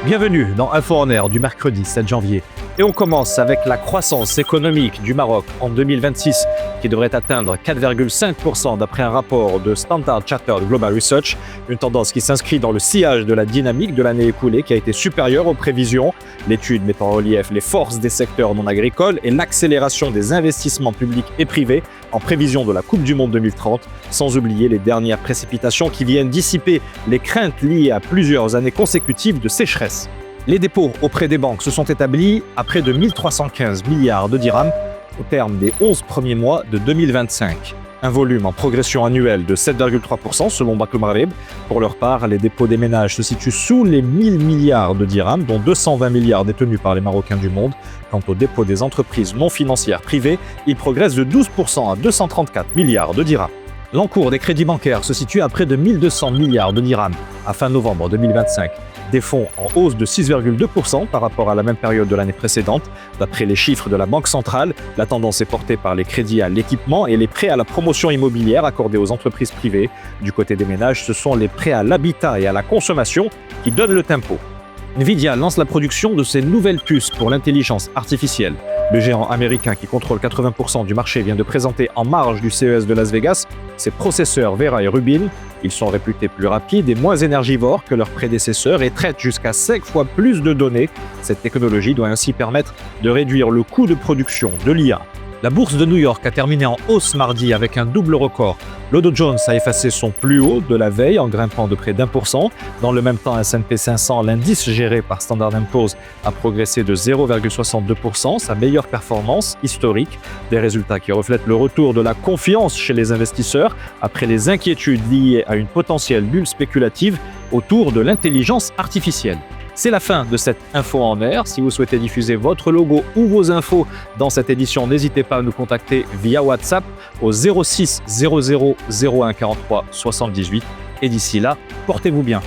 Bienvenue dans Info en Air du mercredi 7 janvier. Et on commence avec la croissance économique du Maroc en 2026 qui devrait atteindre 4,5% d'après un rapport de Standard Chartered Global Research, une tendance qui s'inscrit dans le sillage de la dynamique de l'année écoulée qui a été supérieure aux prévisions. L'étude met en relief les forces des secteurs non agricoles et l'accélération des investissements publics et privés en prévision de la Coupe du Monde 2030, sans oublier les dernières précipitations qui viennent dissiper les craintes liées à plusieurs années consécutives de sécheresse. Les dépôts auprès des banques se sont établis à près de 1315 milliards de dirhams au terme des 11 premiers mois de 2025. Un volume en progression annuelle de 7,3% selon Banque Maghreb. Pour leur part, les dépôts des ménages se situent sous les 1000 milliards de dirhams, dont 220 milliards détenus par les Marocains du monde. Quant aux dépôts des entreprises non financières privées, ils progressent de 12% à 234 milliards de dirhams. L'encours des crédits bancaires se situe à près de 1200 milliards de dirhams à fin novembre 2025. Des fonds en hausse de 6,2% par rapport à la même période de l'année précédente. D'après les chiffres de la Banque centrale, la tendance est portée par les crédits à l'équipement et les prêts à la promotion immobilière accordés aux entreprises privées. Du côté des ménages, ce sont les prêts à l'habitat et à la consommation qui donnent le tempo. Nvidia lance la production de ses nouvelles puces pour l'intelligence artificielle. Le géant américain qui contrôle 80% du marché vient de présenter en marge du CES de Las Vegas ses processeurs Vera et Rubin. Ils sont réputés plus rapides et moins énergivores que leurs prédécesseurs et traitent jusqu'à 5 fois plus de données. Cette technologie doit ainsi permettre de réduire le coût de production de l'IA. La bourse de New York a terminé en hausse mardi avec un double record. Le Dow Jones a effacé son plus haut de la veille en grimpant de près d'1%. Dans le même temps, S&P 500, l'indice géré par Standard & Poor's, a progressé de 0,62%, sa meilleure performance historique. Des résultats qui reflètent le retour de la confiance chez les investisseurs après les inquiétudes liées à une potentielle bulle spéculative autour de l'intelligence artificielle. C'est la fin de cette Info en Air. Si vous souhaitez diffuser votre logo ou vos infos dans cette édition, n'hésitez pas à nous contacter via WhatsApp au 06 00 01 43 78. Et d'ici là, portez-vous bien.